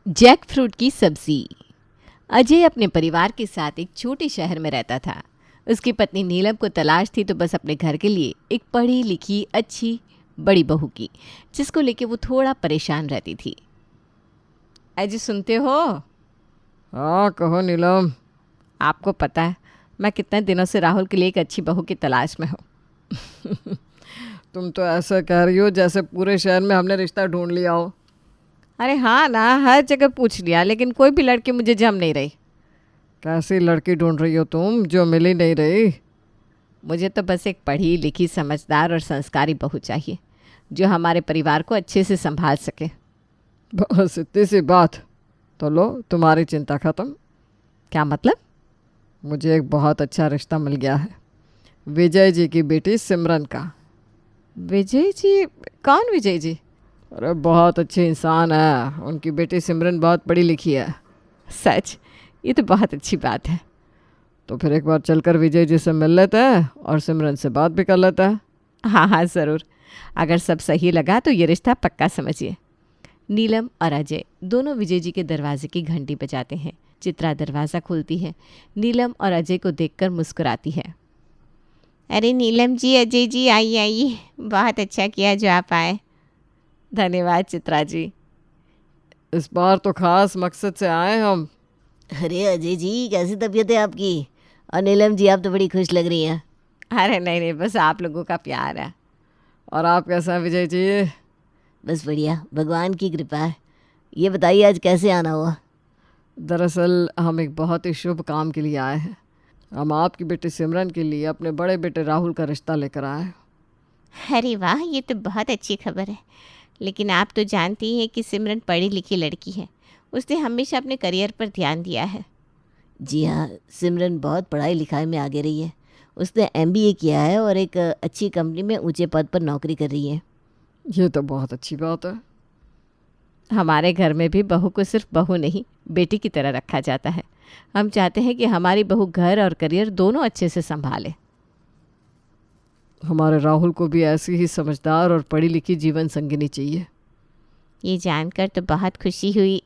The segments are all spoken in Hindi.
जैक फ्रूट की सब्जी। अजय अपने परिवार के साथ एक छोटे शहर में रहता था। उसकी पत्नी नीलम को तलाश थी तो बस अपने घर के लिए एक पढ़ी लिखी अच्छी बड़ी बहू की, जिसको लेके वो थोड़ा परेशान रहती थी। अजय सुनते हो? हाँ कहो नीलम। आपको पता है मैं कितने दिनों से राहुल के लिए एक अच्छी बहू की तलाश में हूँ। तुम तो ऐसा कह रही हो जैसे पूरे शहर में हमने रिश्ता ढूंढ लिया हो। अरे हाँ ना, हर जगह पूछ लिया लेकिन कोई भी लड़की मुझे जम नहीं रही। कैसी लड़की ढूंढ रही हो तुम जो मिल ही नहीं रही? मुझे तो बस एक पढ़ी लिखी समझदार और संस्कारी बहू चाहिए जो हमारे परिवार को अच्छे से संभाल सके। बस इतनी सी बात? तो लो तुम्हारी चिंता खत्म। क्या मतलब? मुझे एक बहुत अच्छा रिश्ता मिल गया है, विजय जी की बेटी सिमरन का। विजय जी? कौन विजय जी? अरे बहुत अच्छे इंसान है, उनकी बेटी सिमरन बहुत पढ़ी लिखी है। सच? ये तो बहुत अच्छी बात है। तो फिर एक बार चलकर विजय जी से मिल लेते हैं और सिमरन से बात भी कर लेते हैं। हाँ हाँ ज़रूर, अगर सब सही लगा तो ये रिश्ता पक्का समझिए। नीलम और अजय दोनों विजय जी के दरवाजे की घंटी बजाते हैं। चित्रा दरवाज़ा खोलती है। नीलम और अजय को देखकर मुस्कुराती है। अरे नीलम जी, अजय जी, आइए आइए, बहुत अच्छा किया जो आप आए। धन्यवाद चित्रा जी। इस बार तो खास मकसद से आए हम। अरे अजय जी, कैसी तबीयत है आपकी? और नीलम जी, आप तो बड़ी खुश लग रही हैं। अरे नहीं नहीं, बस आप लोगों का प्यार है। और आप कैसा हैं विजय जी? बस बढ़िया, भगवान की कृपा है। ये बताइए आज कैसे आना हुआ? दरअसल हम एक बहुत ही शुभ काम के लिए आए हैं। हम आपकी बेटी सिमरन के लिए अपने बड़े बेटे राहुल का रिश्ता लेकर आए हैं। अरे वाह, ये तो बहुत अच्छी खबर है। लेकिन आप तो जानती हैं कि सिमरन पढ़ी लिखी लड़की है। उसने हमेशा अपने करियर पर ध्यान दिया है। जी हाँ, सिमरन बहुत पढ़ाई लिखाई में आगे रही है। उसने MBA किया है और एक अच्छी कंपनी में ऊंचे पद पर नौकरी कर रही है। ये तो बहुत अच्छी बात है। हमारे घर में भी बहू को सिर्फ बहू नहीं, बेटी की तरह रखा जाता है। हम चाहते हैं कि हमारी बहू घर और करियर दोनों अच्छे से संभाले। हमारे राहुल को भी ऐसी ही समझदार और पढ़ी लिखी जीवन संगिनी चाहिए। ये जानकर तो बहुत खुशी हुई।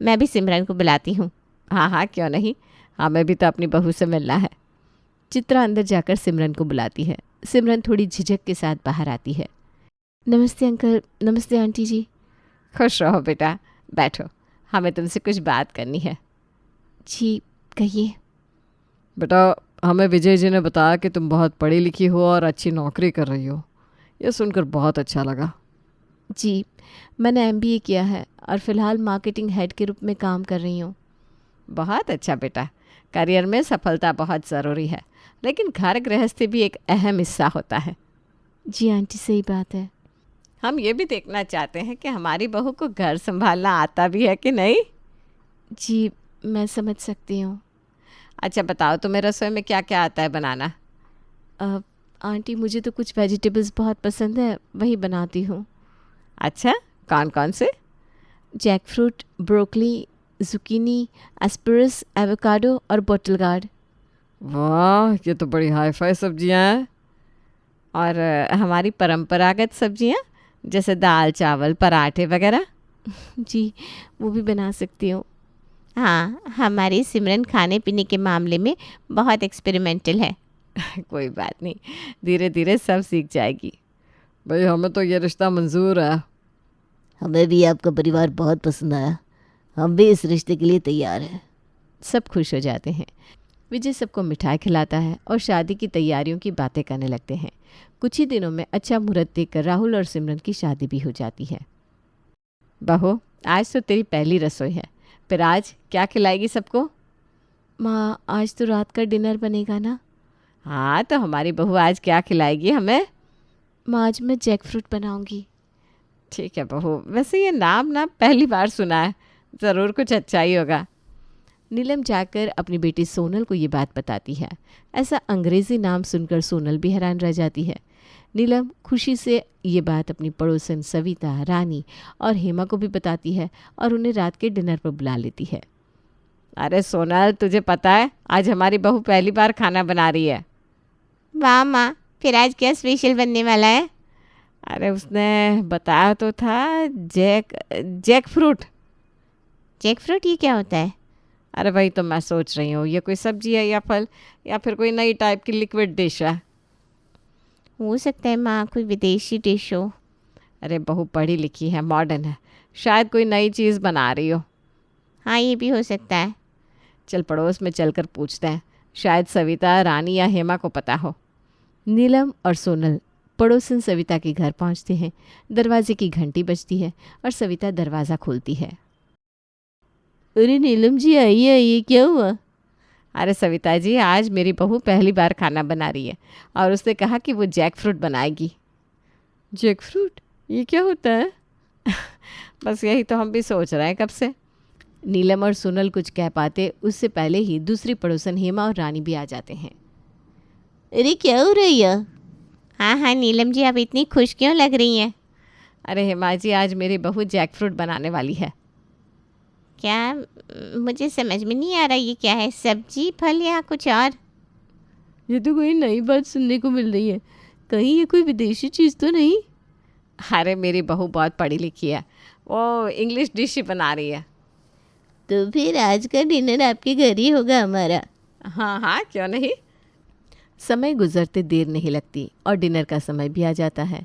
मैं भी सिमरन को बुलाती हूँ। हाँ हाँ क्यों नहीं, हमें भी तो अपनी बहू से मिलना है। चित्रा अंदर जाकर सिमरन को बुलाती है। सिमरन थोड़ी झिझक के साथ बाहर आती है। नमस्ते अंकल, नमस्ते आंटी जी। खुश रहो बेटा, बैठो, हमें तुमसे कुछ बात करनी है। जी कहिए। बेटा, हमें विजय जी ने बताया कि तुम बहुत पढ़ी लिखी हो और अच्छी नौकरी कर रही हो। ये सुनकर बहुत अच्छा लगा। जी, मैंने MBA किया है और फ़िलहाल मार्केटिंग हेड के रूप में काम कर रही हूँ। बहुत अच्छा बेटा, करियर में सफलता बहुत ज़रूरी है, लेकिन घर गृहस्थी भी एक अहम हिस्सा होता है। जी आंटी, सही बात है। हम ये भी देखना चाहते हैं कि हमारी बहू को घर संभालना आता भी है कि नहीं। जी मैं समझ सकती हूँ। अच्छा बताओ, तुम्हें रसोई में क्या क्या आता है बनाना? आंटी, मुझे तो कुछ वेजिटेबल्स बहुत पसंद है, वही बनाती हूँ। अच्छा, कौन कौन से? Jackfruit, broccoli, zucchini, asparagus, avocado और बॉटल गार्ड। वाह, ये तो बड़ी हाई फाई सब्जियां हैं। और हमारी परंपरागत सब्जियां जैसे दाल चावल पराठे वगैरह। जी वो भी बना सकती हूँ। हाँ, हमारी सिमरन खाने पीने के मामले में बहुत एक्सपेरिमेंटल है। कोई बात नहीं, धीरे धीरे सब सीख जाएगी। भाई हमें तो ये रिश्ता मंजूर है। हमें भी आपका परिवार बहुत पसंद आया। हम भी इस रिश्ते के लिए तैयार हैं। सब खुश हो जाते हैं। विजय सबको मिठाई खिलाता है और शादी की तैयारियों की बातें करने लगते हैं। कुछ ही दिनों में अच्छा मुहूर्त देखकर राहुल और सिमरन की शादी भी हो जाती है। बहू, आज तो तेरी पहली रसोई है, फिर आज क्या खिलाएगी सबको? माँ, आज तो रात का डिनर बनेगा ना? हाँ, तो हमारी बहू आज क्या खिलाएगी हमें? माँ, आज मैं जैक फ्रूट बनाऊंगी। ठीक है बहू, वैसे ये नाम ना पहली बार सुना है, ज़रूर कुछ अच्छा ही होगा। नीलम जाकर अपनी बेटी सोनल को ये बात बताती है। ऐसा अंग्रेज़ी नाम सुनकर सोनल भी हैरान रह जाती है। नीलम खुशी से ये बात अपनी पड़ोसन सविता, रानी और हेमा को भी बताती है और उन्हें रात के डिनर पर बुला लेती है। अरे सोनल, तुझे पता है आज हमारी बहू पहली बार खाना बना रही है। वाह माँ, फिर आज क्या स्पेशल बनने वाला है? अरे उसने बताया तो था, जैक फ्रूट। जैक फ्रूट ये क्या होता है? अरे वही तो मैं सोच रही हूँ, ये कोई सब्जी है या फल या फिर कोई नई टाइप की लिक्विड डिश है। हो सकता है माँ कोई विदेशी डिश हो। अरे बहू पढ़ी लिखी है, मॉडर्न है, शायद कोई नई चीज़ बना रही हो। हाँ ये भी हो सकता है। चल पड़ोस में चलकर पूछते हैं, शायद सविता, रानी या हेमा को पता हो। नीलम और सोनल पड़ोसन सविता के घर पहुंचते हैं। दरवाजे की घंटी बजती है और सविता दरवाज़ा खोलती है। अरे नीलम जी, आइए आइए, क्या हुआ? अरे सविता जी, आज मेरी बहू पहली बार खाना बना रही है और उसने कहा कि वो जैक फ्रूट बनाएगी। जैक फ्रूट ये क्या होता है? बस यही तो हम भी सोच रहे हैं कब से। नीलम और सोनल कुछ कह पाते उससे पहले ही दूसरी पड़ोसन हेमा और रानी भी आ जाते हैं। अरे क्या हो रही है? हाँ हाँ नीलम जी, आप इतनी खुश क्यों लग रही हैं? अरे हेमा जी, आज मेरी बहू जैक फ्रूट बनाने वाली है। क्या? मुझे समझ में नहीं आ रहा ये क्या है, सब्जी, फल या कुछ और? ये तो कोई नई बात सुनने को मिल रही है। कहीं ये कोई विदेशी चीज़ तो नहीं? अरे मेरी बहू बहुत पढ़ी लिखी है, वो इंग्लिश डिश ही बना रही है। तो फिर आज का डिनर आपके घर ही होगा हमारा। हाँ हाँ, क्यों नहीं। समय गुजरते देर नहीं लगती और डिनर का समय भी आ जाता है।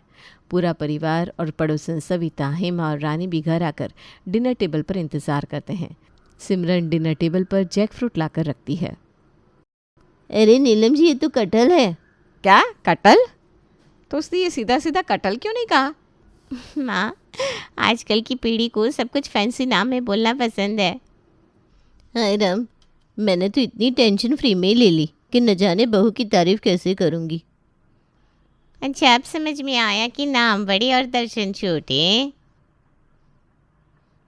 पूरा परिवार और पड़ोसन सविता, हेमा और रानी भी घर आकर डिनर टेबल पर इंतज़ार करते हैं। सिमरन डिनर टेबल पर जैक फ्रूट लाकर रखती है। अरे नीलम जी, ये तो कटहल है। क्या कटल? तो उसने ये सीधा सीधा कटल क्यों नहीं कहा? माँ, आजकल की पीढ़ी को सब कुछ फैंसी नाम में बोलना पसंद है। हाय राम, मैंने तो इतनी टेंशन फ्री में ही ले ली कि न जाने बहू की तारीफ कैसे करूँगी। अच्छा, अब समझ में आया कि नाम बड़े और दर्शन छोटे।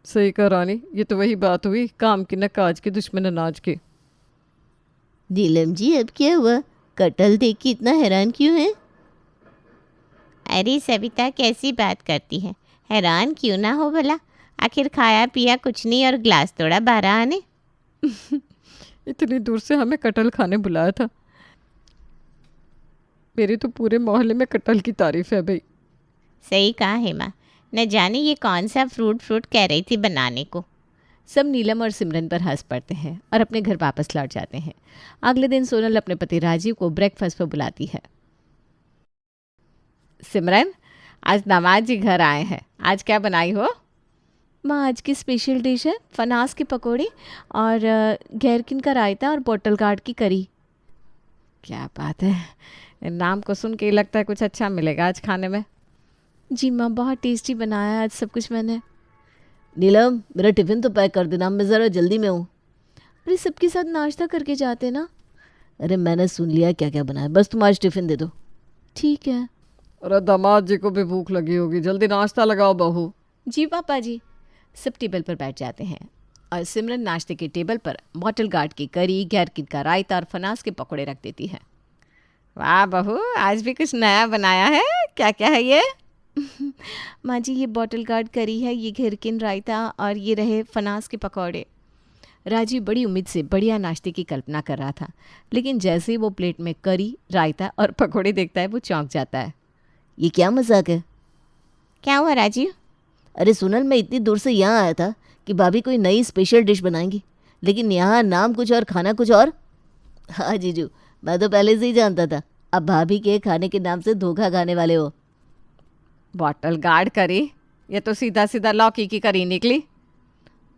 सही कहा रानी, ये तो वही बात हुई, काम की न काज की, दुश्मन अनाज की। नीलम जी, अब क्या हुआ? कटहल देख के इतना हैरान क्यों है? अरे सविता, कैसी बात करती है, हैरान क्यों ना हो भला। आखिर खाया पिया कुछ नहीं और ग्लास तोड़ा 12 आने। इतनी दूर से हमें कटहल खाने बुलाया था। मेरी तो पूरे मोहल्ले में कटहल की तारीफ है भाई। सही कहा हेमा, न जाने ये कौन सा फ्रूट कह रही थी बनाने को। सब नीलम और सिमरन पर हंस पड़ते हैं और अपने घर वापस लौट जाते हैं। अगले दिन सोनल अपने पति राजीव को ब्रेकफास्ट पर बुलाती है। सिमरन, आज दामाद जी घर आए हैं, आज क्या बनाई हो? माँ, आज की स्पेशल डिश है फनास के पकोड़े और घेरकिन का रायता और बोतल गार्ड की करी। क्या बात है, नाम को सुन के ही लगता है कुछ अच्छा मिलेगा आज खाने में। जी माँ, बहुत टेस्टी बनाया आज सब कुछ मैंने। नीलम, मेरा टिफ़िन तो पैक कर देना, मैं ज़रा जल्दी में हूँ। अरे सबके साथ नाश्ता करके जाते ना। अरे मैंने सुन लिया क्या क्या बनाया, बस तुम आज टिफ़िन दे दो। ठीक है। अरे दामाद जी को भी भूख लगी होगी, जल्दी नाश्ता लगाओ बहू। जी पापा जी। सब टेबल पर बैठ जाते हैं और सिमरन नाश्ते के टेबल पर बॉटल गार्ड की करी, घेरकिन का रायता और फनास के पकौड़े रख देती है। वाह बहू, आज भी कुछ नया बनाया है, क्या क्या है ये? माँ जी, ये बॉटल गार्ड करी है, ये घेरकिन रायता और ये रहे फनास के पकौड़े। राजीव बड़ी उम्मीद से बढ़िया नाश्ते की कल्पना कर रहा था, लेकिन जैसे ही वो प्लेट में करी, रायता और पकौड़े देखता है वो चौंक जाता है। ये क्या मजाक है? क्या हुआ राजीव? अरे सोनल, मैं इतनी दूर से यहाँ आया था कि भाभी कोई नई स्पेशल डिश बनाएंगी, लेकिन यहाँ नाम कुछ और खाना कुछ और। हाँ जीजू, मैं तो पहले से ही जानता था, अब भाभी के खाने के नाम से धोखा खाने वाले हो। बॉटल गार्ड करी, ये तो सीधा सीधा लौकी की करी निकली।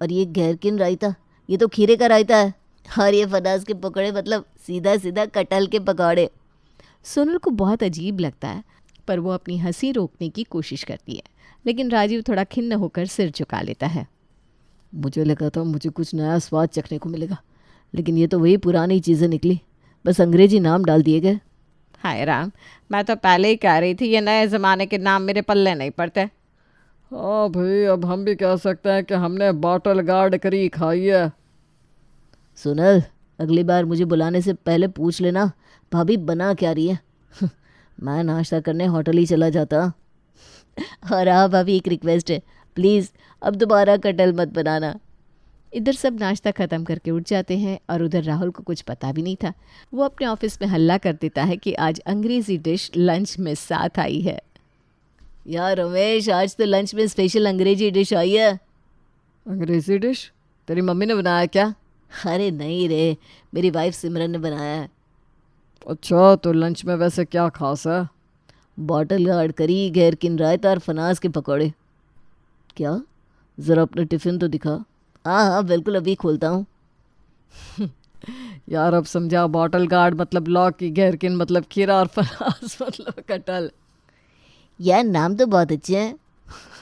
और ये घेरकिन रायता, ये तो खीरे का रायता है। और ये फनास के पकौड़े मतलब सीधा सीधा कटहल के पकौड़े। सोनल को बहुत अजीब लगता है, पर वो अपनी हंसी रोकने की कोशिश करती है, लेकिन राजीव थोड़ा खिन्न होकर सिर झुका लेता है। मुझे लगा था मुझे कुछ नया स्वाद चखने को मिलेगा, लेकिन ये तो वही पुरानी चीज़ें निकली, बस अंग्रेजी नाम डाल दिए गए। हाय राम, मैं तो पहले ही कह रही थी ये नए ज़माने के नाम मेरे पल्ले नहीं पड़ते। हाँ भाई, अब हम भी कह सकते हैं कि हमने बॉटल गार्ड करी खाई है। सोनल, अगली बार मुझे बुलाने से पहले पूछ लेना भाभी बना क्या रही है। मैं नाश्ता करने होटल ही चला जाता। और हाँ भाभी, एक रिक्वेस्ट है, प्लीज़ अब दोबारा कटहल मत बनाना। इधर सब नाश्ता ख़त्म करके उठ जाते हैं और उधर राहुल को कुछ पता भी नहीं था। वो अपने ऑफिस में हल्ला कर देता है कि आज अंग्रेज़ी डिश लंच में साथ आई है। यार रमेश, आज तो लंच में स्पेशल अंग्रेजी डिश आई है। अंग्रेजी डिश? तेरी मम्मी ने बनाया क्या? अरे नहीं रे, मेरी वाइफ सिमरन ने बनाया है। अच्छा, तो लंच में वैसे क्या खास है? बॉटल गार्ड करी, घेरकिन रायता और फनास के पकौड़े। क्या? ज़रा अपना टिफ़िन तो दिखा। हाँ हाँ बिल्कुल, अभी खोलता हूँ। यार अब समझा, बॉटल गार्ड मतलब लौकी, घेरकिन मतलब खीरा और फरास मतलब कटहल। यार नाम तो बहुत अच्छे हैं।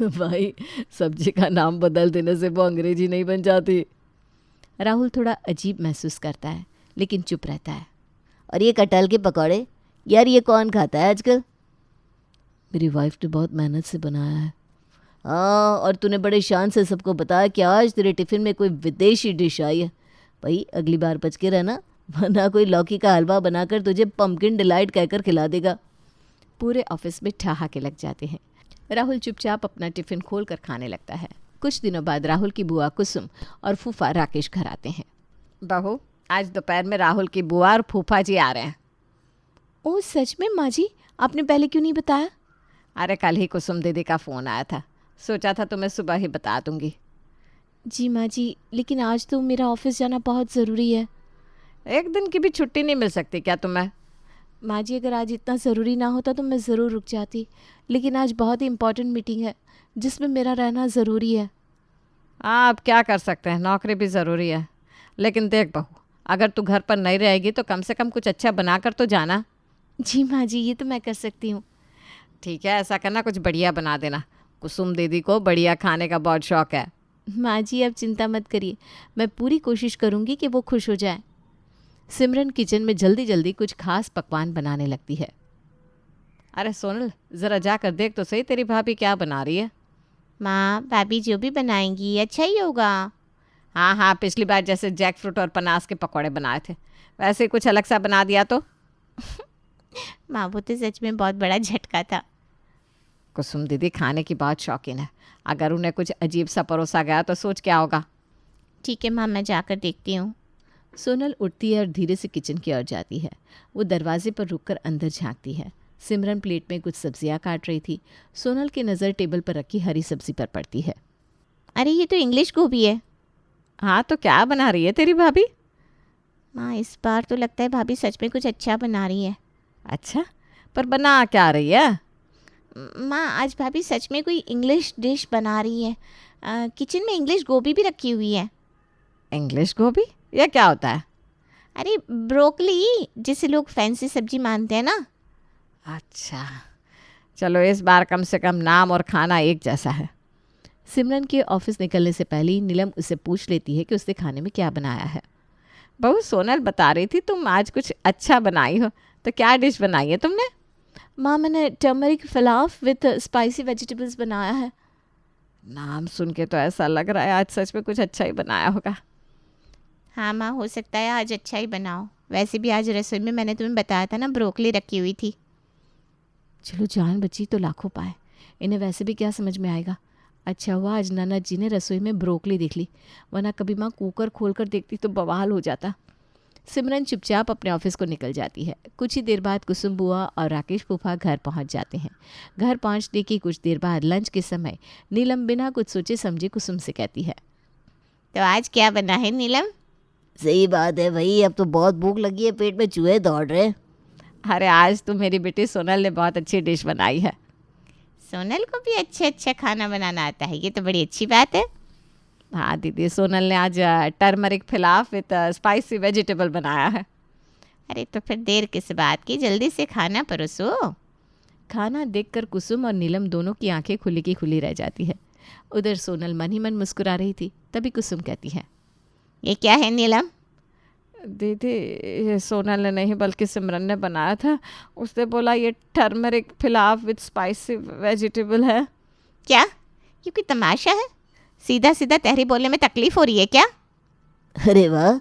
भाई, सब्जी का नाम बदल देने से वो अंग्रेजी नहीं बन जाती। राहुल थोड़ा अजीब महसूस करता है लेकिन चुप रहता है। और ये कटहल के पकौड़े, यार ये कौन खाता है आजकल? मेरी वाइफ ने बहुत मेहनत से बनाया है। हाँ, और तूने बड़े शान से सबको बताया कि आज तेरे टिफ़िन में कोई विदेशी डिश आई है। भाई अगली बार बच के रहना, वरना कोई लौकी का हलवा बनाकर तुझे पम्पकिन डिलाइट कहकर खिला देगा। पूरे ऑफिस में ठहाके लग जाते हैं। राहुल चुपचाप अपना टिफ़िन खोल कर खाने लगता है। कुछ दिनों बाद राहुल की बुआ कुसुम और फूफा राकेश घर आते हैं। बहू, आज दोपहर में राहुल की बुआ और फूफा जी आ रहे हैं। ओह सच में माँ जी, आपने पहले क्यों नहीं बताया? अरे कल ही कुसुम दीदी का फ़ोन आया था, सोचा था तुम्हें सुबह ही बता दूंगी। जी माँ जी, लेकिन आज तो मेरा ऑफिस जाना बहुत ज़रूरी है। एक दिन की भी छुट्टी नहीं मिल सकती क्या तुम्हें? माँ जी, अगर आज इतना ज़रूरी ना होता तो मैं ज़रूर रुक जाती, लेकिन आज बहुत ही इम्पोर्टेंट मीटिंग है जिसमें मेरा रहना ज़रूरी है। हाँ, अब क्या कर सकते हैं, नौकरी भी ज़रूरी है। लेकिन देख बहू, अगर तू घर पर नहीं रहेगी तो कम से कम कुछ अच्छा बना कर तो जाना। जी माँ जी, ये तो मैं कर सकती हूँ। ठीक है, ऐसा करना, कुछ बढ़िया बना देना। कुसुम दीदी को बढ़िया खाने का बहुत शौक है। माँ जी अब चिंता मत करिए, मैं पूरी कोशिश करूँगी कि वो खुश हो जाए। सिमरन किचन में जल्दी जल्दी कुछ खास पकवान बनाने लगती है। अरे सोनल, ज़रा जाकर देख तो सही तेरी भाभी क्या बना रही है। माँ, भाभी जो भी बनाएंगी अच्छा ही होगा। हाँ हाँ, पिछली बार जैसे जैक फ्रूट और पनास के पकौड़े बनाए थे वैसे ही कुछ अलग सा बना दिया तो। माँ, वो तो सच में बहुत बड़ा झटका था। कुसुम दीदी खाने की बहुत शौकीन है, अगर उन्हें कुछ अजीब सा परोसा गया तो सोच क्या होगा। ठीक है माँ, मैं जाकर देखती हूँ। सोनल उठती है और धीरे से किचन की ओर जाती है। वो दरवाजे पर रुककर अंदर झांकती है। सिमरन प्लेट में कुछ सब्जियां काट रही थी। सोनल की नज़र टेबल पर रखी हरी सब्जी पर पड़ती है। अरे ये तो इंग्लिश गोभी है। हाँ, तो क्या बना रही है तेरी भाभी? माँ, इस बार तो लगता है भाभी सच में कुछ अच्छा बना रही है। अच्छा, पर बना क्या रही है? माँ, आज भाभी सच में कोई इंग्लिश डिश बना रही है। किचन में इंग्लिश गोभी भी रखी हुई है। इंग्लिश गोभी? यह क्या होता है? अरे ब्रोकली, जिसे लोग फैंसी सब्जी मानते हैं ना। अच्छा, चलो इस बार कम से कम नाम और खाना एक जैसा है। सिमरन के ऑफिस निकलने से पहले ही नीलम उससे पूछ लेती है कि उसने खाने में क्या बनाया है। बहू, सोनल बता रही थी तुम आज कुछ अच्छा बनाई हो, तो क्या डिश बनाई है तुमने? माँ, मैंने टर्मरिक फलाफ विथ स्पाइसी वेजिटेबल्स बनाया है। नाम सुन के तो ऐसा लग रहा है आज सच में कुछ अच्छा ही बनाया होगा। हाँ माँ, हो सकता है आज अच्छा ही बनाओ। वैसे भी आज रसोई में मैंने तुम्हें बताया था ना, ब्रोकली रखी हुई थी। चलो, जान बची तो लाखों पाए। इन्हें वैसे भी क्या समझ में आएगा। अच्छा हुआ आज नन्ना जी ने रसोई में ब्रोकली देख ली, वरना कभी माँ कुकर खोल कर देखती तो बवाल हो जाता। सिमरन चुपचाप अपने ऑफिस को निकल जाती है। कुछ ही देर बाद कुसुम बुआ और राकेश फूफा घर पहुंच जाते हैं। घर पहुंचने की कुछ देर बाद लंच के समय नीलम बिना कुछ सोचे समझे कुसुम से कहती है, तो आज क्या बना है नीलम? सही बात है भाई, अब तो बहुत भूख लगी है, पेट में चूहे दौड़ रहे हैं। अरे आज तो मेरी बेटी सोनल ने बहुत अच्छी डिश बनाई है। सोनल को भी अच्छा खाना बनाना आता है, ये तो बड़ी अच्छी बात है। हाँ दीदी, सोनल ने आज टर्मरिक फिलाफ विद स्पाइसी वेजिटेबल बनाया है। अरे तो फिर देर किस बात की, जल्दी से खाना परोसो। खाना देखकर कुसुम और नीलम दोनों की आंखें खुली की खुली रह जाती है। उधर सोनल मन ही मन मुस्कुरा रही थी। तभी कुसुम कहती है, ये क्या है नीलम? दीदी, ये सोनल ने नहीं बल्कि सिमरन ने बनाया था। उसने बोला ये टर्मरिक फिलाफ विद स्पाइसी वेजिटेबल है। क्या ये कोई तमाशा है? सीधा सीधा तहरी बोलने में तकलीफ हो रही है क्या? अरे वाह,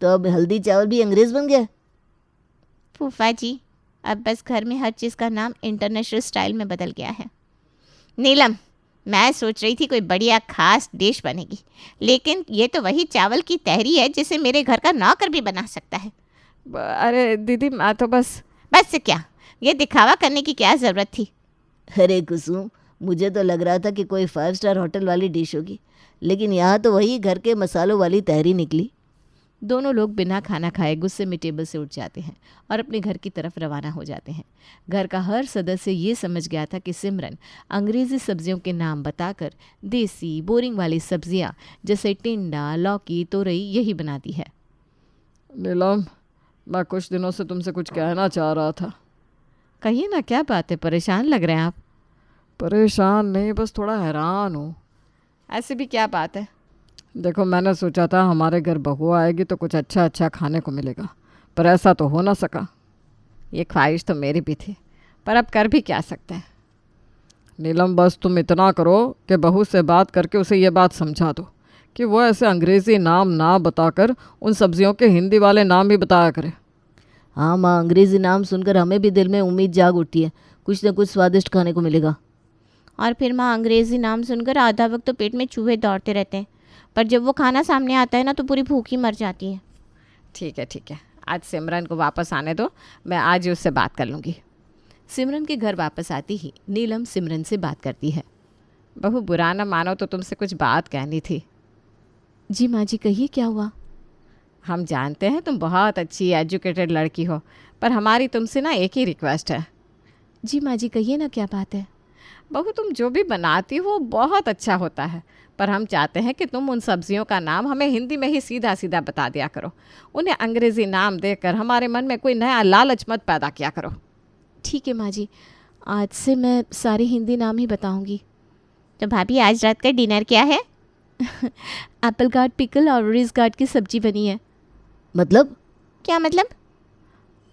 तो अब हल्दी चावल भी अंग्रेज बन गया। फूफा जी, अब बस घर में हर चीज़ का नाम इंटरनेशनल स्टाइल में बदल गया है। नीलम, मैं सोच रही थी कोई बढ़िया खास डिश बनेगी, लेकिन ये तो वही चावल की तहरी है जिसे मेरे घर का नौकर भी बना सकता है। अरे दीदी, मैं तो बस से क्या, ये दिखावा करने की क्या ज़रूरत थी? अरे कुसुम, मुझे तो लग रहा था कि कोई 5 स्टार होटल वाली डिश होगी, लेकिन यहाँ तो वही घर के मसालों वाली तहरी निकली। दोनों लोग बिना खाना खाए गुस्से में टेबल से उठ जाते हैं और अपने घर की तरफ रवाना हो जाते हैं। घर का हर सदस्य ये समझ गया था कि सिमरन अंग्रेज़ी सब्जियों के नाम बताकर देसी बोरिंग वाली सब्जियां जैसे टिंडा, लौकी, तोरई यही बनाती है। नीलम, मैं कुछ दिनों से तुमसे कुछ कहना चाह रहा था। कहिए ना, क्या बात है, परेशान लग रहे हैं आप? परेशान नहीं, बस थोड़ा हैरान हूँ। ऐसी भी क्या बात है? देखो, मैंने सोचा था हमारे घर बहू आएगी तो कुछ अच्छा अच्छा खाने को मिलेगा, पर ऐसा तो हो ना सका। ये ख्वाहिश तो मेरी भी थी, पर अब कर भी क्या सकते हैं। नीलम, बस तुम इतना करो कि बहू से बात करके उसे ये बात समझा दो कि वो ऐसे अंग्रेज़ी नाम ना बताकर उन सब्जियों के हिंदी वाले नाम भी बताया करे। हाँ माँ, अंग्रेज़ी नाम सुनकर हमें भी दिल में उम्मीद जाग उठती है, कुछ ना कुछ स्वादिष्ट खाने को मिलेगा। और फिर माँ, अंग्रेज़ी नाम सुनकर आधा वक्त तो पेट में चूहे दौड़ते रहते हैं, पर जब वो खाना सामने आता है ना तो पूरी भूखी मर जाती है। ठीक है, आज सिमरन को वापस आने दो, मैं आज ही उससे बात कर लूँगी। सिमरन के घर वापस आती ही नीलम सिमरन से बात करती है। बहू, बुरा ना मानो तो तुमसे कुछ बात कहनी थी। जी माँ जी, कहिए क्या हुआ? हम जानते हैं तुम बहुत अच्छी एजुकेटेड लड़की हो, पर हमारी तुमसे ना एक ही रिक्वेस्ट है। जी माँ जी, कहिए ना, क्या बात है? बहू, तुम जो भी बनाती हो बहुत अच्छा होता है, पर हम चाहते हैं कि तुम उन सब्जियों का नाम हमें हिंदी में ही सीधा सीधा बता दिया करो। उन्हें अंग्रेज़ी नाम देकर हमारे मन में कोई नया लालच मत पैदा किया करो। ठीक है माँ जी, आज से मैं सारे हिंदी नाम ही बताऊंगी। तो भाभी, आज रात का डिनर क्या है? एप्पल गार्ड पिकल और रिस गार्ड की सब्जी बनी है। मतलब? क्या मतलब?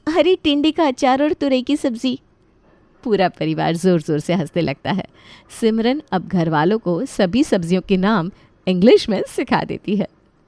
हरी टिंडी का अचार और तुरई की सब्जी। पूरा परिवार ज़ोर ज़ोर से हंसने लगता है। सिमरन अब घर वालों को सभी सब्जियों के नाम इंग्लिश में सिखा देती है।